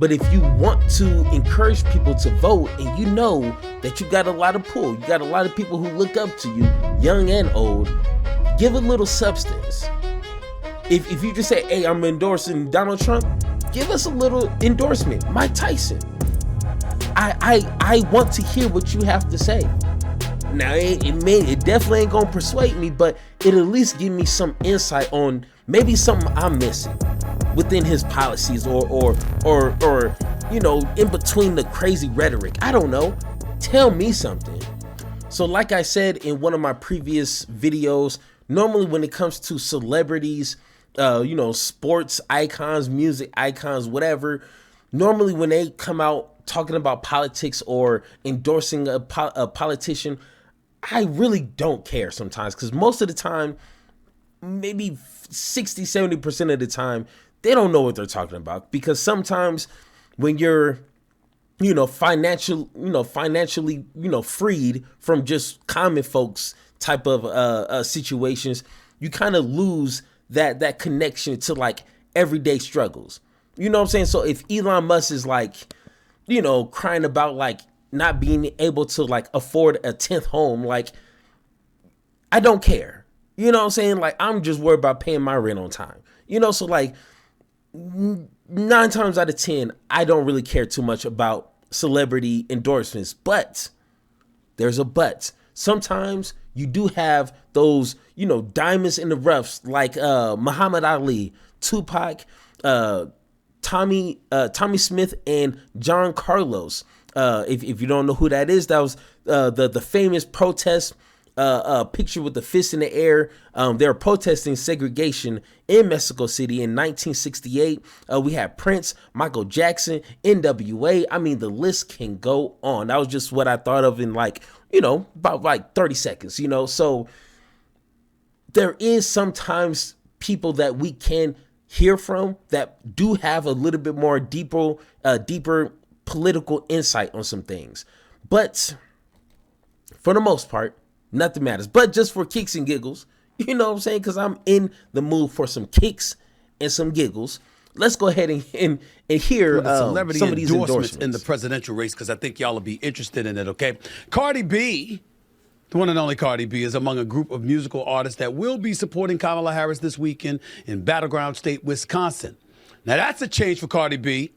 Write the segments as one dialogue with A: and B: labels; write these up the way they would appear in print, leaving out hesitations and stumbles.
A: But if you want to encourage people to vote and you know that you got a lot of pull, you got a lot of people who look up to you, young and old, give a little substance. If you just say, hey, I'm endorsing Donald Trump, give us a little endorsement. Mike Tyson. I want to hear what you have to say. Now, it definitely ain't gonna persuade me, but it'll at least give me some insight on maybe something I'm missing within his policies or in between the crazy rhetoric. I don't know. Tell me something. So like I said in one of my previous videos, normally when it comes to celebrities, sports icons, music icons, whatever, normally when they come out talking about politics or endorsing a politician, I really don't care sometimes, because most of the time, maybe 60-70% of the time, they don't know what they're talking about. Because sometimes when you're financially freed from just common folks type of situations, you kind of lose that connection to like everyday struggles. You know what I'm saying? So if Elon Musk is like, crying about like not being able to like afford a 10th home, like, I don't care. You know what I'm saying? Like, I'm just worried about paying my rent on time. So like 9 times out of 10, I don't really care too much about celebrity endorsements. But there's a but. Sometimes you do have those, diamonds in the roughs, like Muhammad Ali, Tupac, Tommy Smith, and John Carlos. If you don't know who that is, that was the famous protest picture with the fist in the air. They were protesting segregation in Mexico City in 1968. We had Prince, Michael Jackson, NWA. I mean, the list can go on. That was just what I thought of in about like 30 seconds, So there is sometimes people that we can hear from that do have a little bit more deeper political insight on some things. But for the most part, nothing matters. But just for kicks and giggles, you know what I'm saying? Because I'm in the mood for some kicks and some giggles. Let's go ahead and hear
B: celebrity
A: some of these endorsements
B: in the presidential race, because I think y'all will be interested in it, okay? Cardi B, the one and only Cardi B, is among a group of musical artists that will be supporting Kamala Harris this weekend in battleground state Wisconsin. Now, that's a change for Cardi B.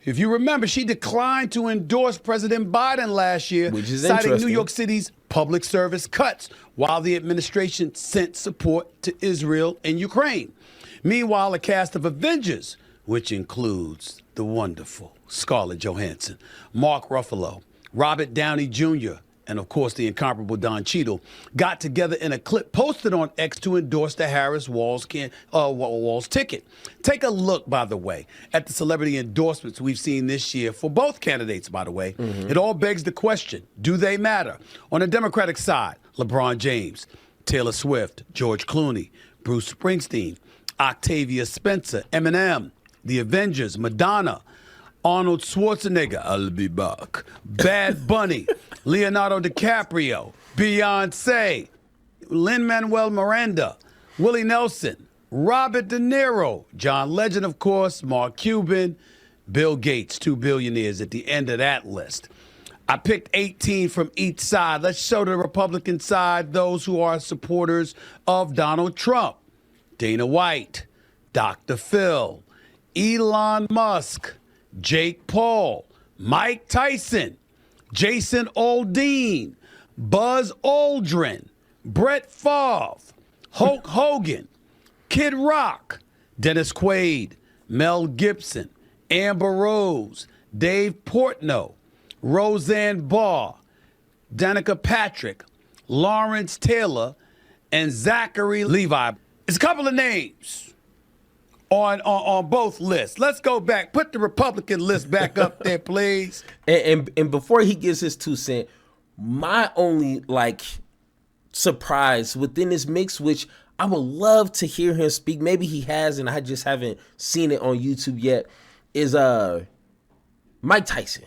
B: If you remember, she declined to endorse President Biden last year,
A: which is
B: citing
A: interesting.
B: New York City's public service cuts while the administration sent support to Israel and Ukraine. Meanwhile, a cast of Avengers, which includes the wonderful Scarlett Johansson, Mark Ruffalo, Robert Downey Jr., and of course the incomparable Don Cheadle, got together in a clip posted on X to endorse the Harris-Walz ticket. Take a look, by the way, at the celebrity endorsements we've seen this year for both candidates, by the way. Mm-hmm. It all begs the question, do they matter? On the Democratic side, LeBron James, Taylor Swift, George Clooney, Bruce Springsteen, Octavia Spencer, Eminem, The Avengers, Madonna, Arnold Schwarzenegger, I'll be back, Bad Bunny, Leonardo DiCaprio, Beyonce, Lin-Manuel Miranda, Willie Nelson, Robert De Niro, John Legend, of course, Mark Cuban, Bill Gates, 2 billionaires at the end of that list. I picked 18 from each side. Let's show the Republican side those who are supporters of Donald Trump. Dana White, Dr. Phil, Elon Musk, Jake Paul, Mike Tyson, Jason Aldean, Buzz Aldrin, Brett Favre, Hulk Hogan, Kid Rock, Dennis Quaid, Mel Gibson, Amber Rose, Dave Portnoy, Roseanne Barr, Danica Patrick, Lawrence Taylor, and Zachary Levi. It's a couple of names on both lists. Let's go back. Put the Republican list back up there, please.
A: And before he gives his 2 cents, my only surprise within this mix, which I would love to hear him speak, maybe he has and I just haven't seen it on YouTube yet, is Mike Tyson.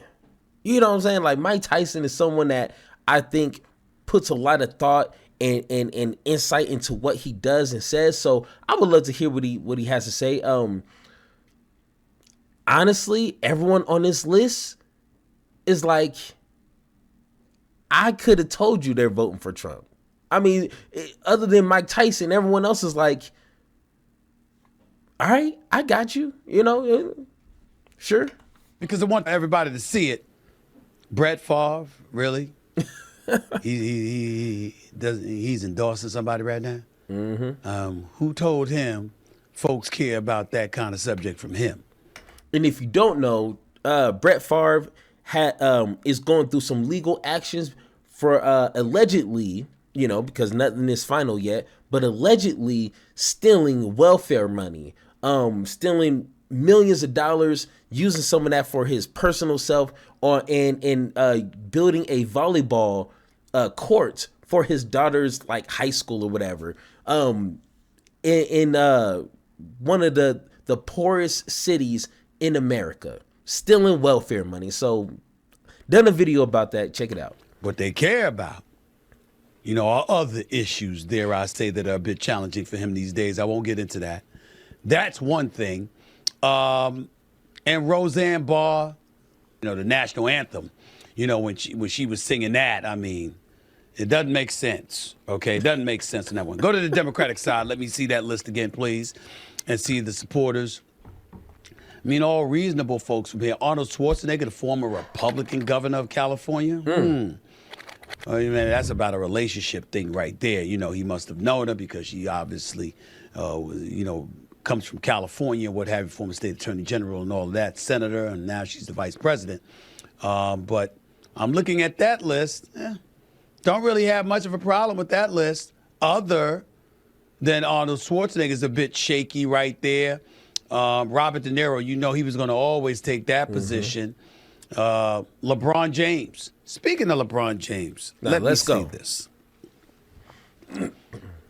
A: You know what I'm saying? Like, Mike Tyson is someone that I think puts a lot of thought and insight into what he does and says. So I would love to hear what he has to say. I'm honestly, everyone on this list is like, I could have told you they're voting for Trump. I mean, other than Mike Tyson, everyone else is like, all right, I got you. Sure.
B: Because I want everybody to see it. Brett Favre, really? He's endorsing somebody right now. Who told him folks care about that kind of subject from him?
A: And if you don't know, Brett Favre is going through some legal actions for allegedly, because nothing is final yet, but allegedly stealing welfare money, stealing millions of dollars, using some of that for his personal self, and building a volleyball court for his daughter's like high school or whatever. In one of the poorest cities in America, stealing welfare money. So, done a video about that. Check it out.
B: What they care about, are other issues, dare I say, that are a bit challenging for him these days. I won't get into that. That's one thing. And Roseanne Barr, the national anthem, when she was singing that, I mean, it doesn't make sense, okay? It doesn't make sense in that one. Go to the Democratic side. Let me see that list again, please, and see the supporters. I mean, all reasonable folks from here. Arnold Schwarzenegger, the former Republican governor of California. Oh, man, that's about a relationship thing right there. He must have known her because she obviously, comes from California, what have you, former state attorney general and all of that, senator, and now she's the vice president. But I'm looking at that list. Don't really have much of a problem with that list, other than Arnold Schwarzenegger is a bit shaky right there. Robert De Niro, he was going to always take that position. LeBron James. Speaking of LeBron James, let's see this.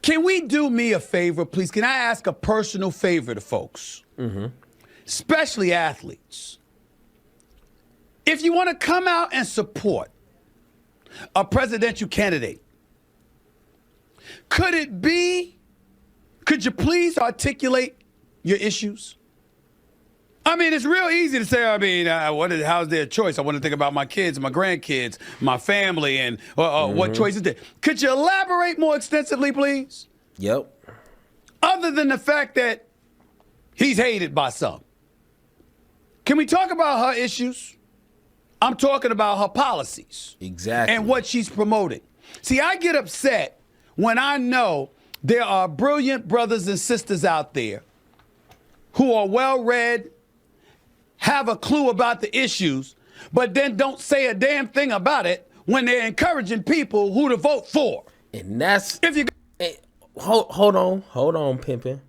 B: Can we do me a favor, please? Can I ask a personal favor to folks, especially athletes? If you want to come out and support a presidential candidate, could you please articulate your issues? I mean, it's real easy to say, how's their choice? I want to think about my kids, my grandkids, my family, and what choice is there? Could you elaborate more extensively, please?
A: Yep.
B: Other than the fact that he's hated by some. Can we talk about her issues? I'm talking about her policies.
A: Exactly.
B: And what she's promoting. See, I get upset when I know there are brilliant brothers and sisters out there who are well-read, have a clue about the issues, but then don't say a damn thing about it when they're encouraging people who to vote for.
A: And that's... Hold on, Pimpin'.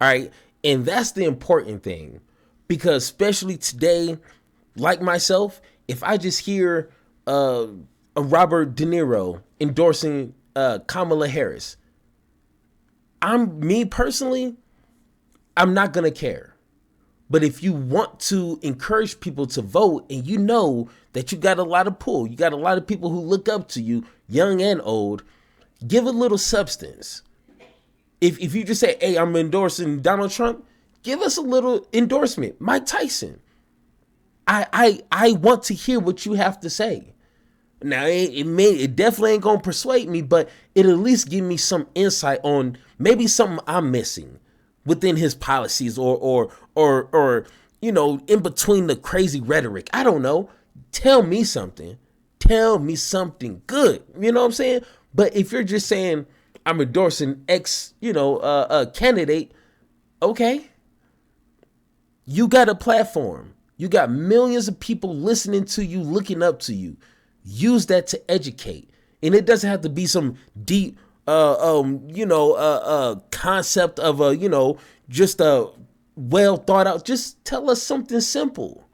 A: All right, and that's the important thing. Because especially today, like myself, if I just hear a Robert De Niro endorsing Kamala Harris, me personally, I'm not going to care. But if you want to encourage people to vote and you know that you got a lot of pull, you got a lot of people who look up to you, young and old, give a little substance. If you just say, hey, I'm endorsing Donald Trump, give us a little endorsement. Mike Tyson. I want to hear what you have to say. Now, it definitely ain't going to persuade me, but it'll at least give me some insight on maybe something I'm missing within his policies or in between the crazy rhetoric. I don't know. Tell me something. Tell me something good. You know what I'm saying? But if you're just saying I'm endorsing X, candidate, okay. You got a platform. You got millions of people listening to you, looking up to you. Use that to educate. And it doesn't have to be some deep concept of just a well thought out. Just tell us something simple.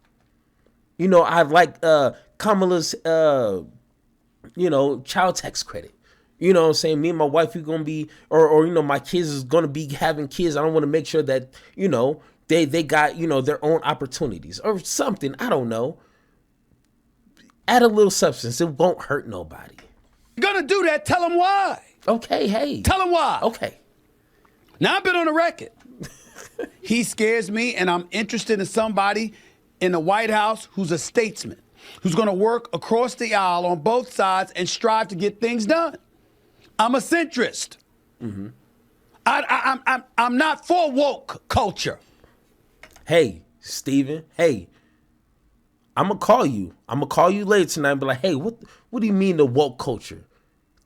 A: I like Kamala's child tax credit. You know what I'm saying? Me and my wife, we're gonna be or my kids is gonna be having kids. I don't want to make sure that, they got, their own opportunities or something. I don't know. Add a little substance. It won't hurt nobody.
B: You're gonna do that, tell them why.
A: Okay, hey.
B: Tell them why.
A: Okay.
B: Now I've been on the record. He scares me, and I'm interested in somebody in the White House who's a statesman, who's going to work across the aisle on both sides and strive to get things done. I'm a centrist. Mm-hmm. I'm not for woke culture.
A: Hey, Steven, hey, I'm going to call you. I'm going to call you later tonight and be like, hey, what do you mean the woke culture?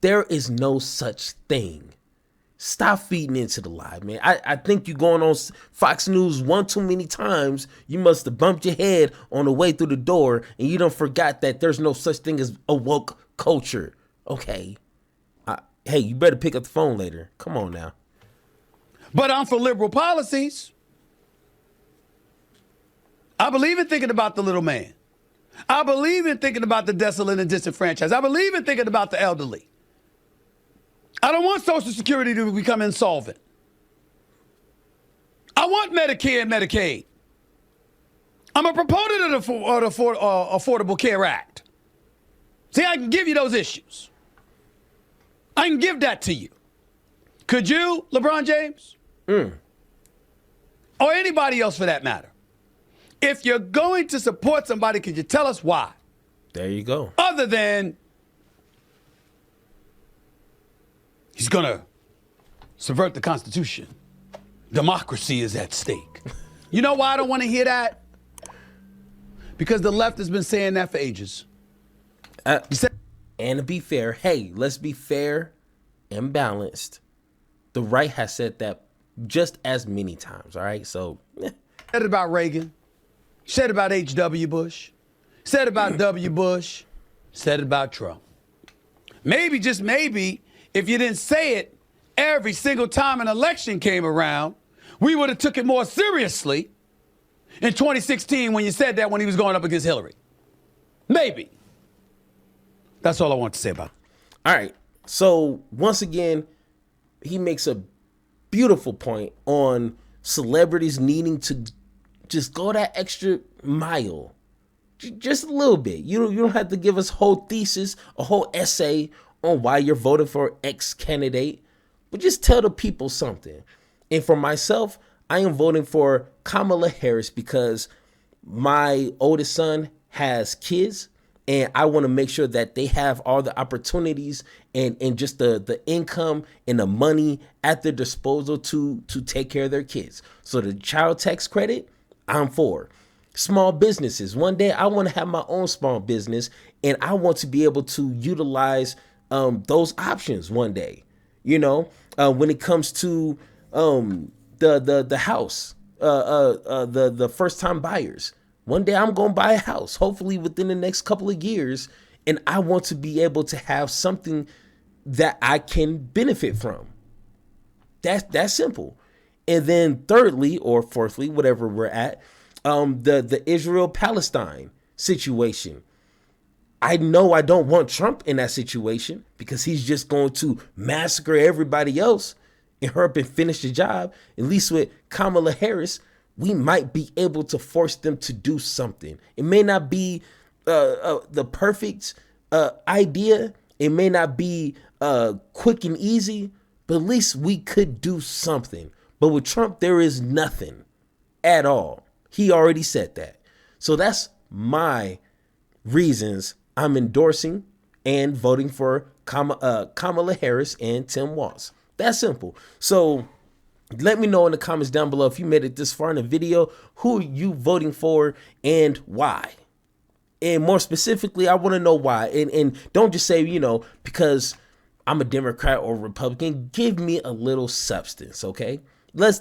A: There is no such thing. Stop feeding into the lie, man. I think you're going on Fox News one too many times. You must have bumped your head on the way through the door and you don't forgot that there's no such thing as a woke culture. Okay. Hey, you better pick up the phone later. Come on now.
B: But I'm for liberal policies. I believe in thinking about the little man. I believe in thinking about the desolate and disenfranchised. I believe in thinking about the elderly. I don't want Social Security to become insolvent. I want Medicare and Medicaid. I'm a proponent of the Affordable Care Act. See, I can give you those issues. I can give that to you. Could you, LeBron James? Or anybody else for that matter? If you're going to support somebody, could you tell us why?
A: There you go.
B: Other than he's going to subvert the Constitution. Democracy is at stake. You know why I don't want to hear that? Because the left has been saying that for ages.
A: And to be fair, hey, let's be fair and balanced. The right has said that just as many times, all right? So,
B: said it about Reagan, said about H.W. Bush, said about W. Bush, said it about Trump. Maybe, just maybe, if you didn't say it every single time an election came around, we would have took it more seriously in 2016 when you said that when he was going up against Hillary. Maybe. That's all I want to say about it.
A: All right. So once again, he makes a beautiful point on celebrities needing to just go that extra mile. Just a little bit. You don't have to give us whole thesis, a whole essay on why you're voting for X candidate, but just tell the people something. And for myself, I am voting for Kamala Harris because my oldest son has kids and I want to make sure that they have all the opportunities and just the income and the money at their disposal to take care of their kids. So the child tax credit, I'm for. Small businesses. One day I want to have my own small business and I want to be able to utilize those options one day. You know, when it comes to the house, the first time buyers. One day I'm going to buy a house, hopefully within the next couple of years, and I want to be able to have something that I can benefit from. That's simple. And then thirdly, or fourthly, whatever we're at, the Israel-Palestine situation. I know I don't want Trump in that situation because he's just going to massacre everybody else and hurry up and finish the job. At least with Kamala Harris, we might be able to force them to do something. It may not be the perfect idea. It may not be quick and easy, but at least we could do something. But with Trump, there is nothing at all. He already said that. So that's my reasons I'm endorsing and voting for Kamala Harris and Tim Walz. That's simple. So let me know in the comments down below if you made it this far in the video, who are you voting for and why? And more specifically, I want to know why. And don't just say, you know, because I'm a Democrat or Republican. Give me a little substance, okay? Let's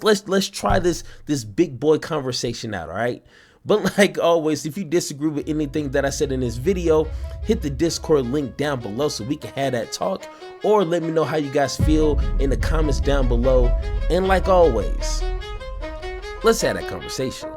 A: try this big boy conversation out, all right? But like always, if you disagree with anything that I said in this video, hit the Discord link down below so we can have that talk, or let me know how you guys feel in the comments down below. And like always, let's have that conversation.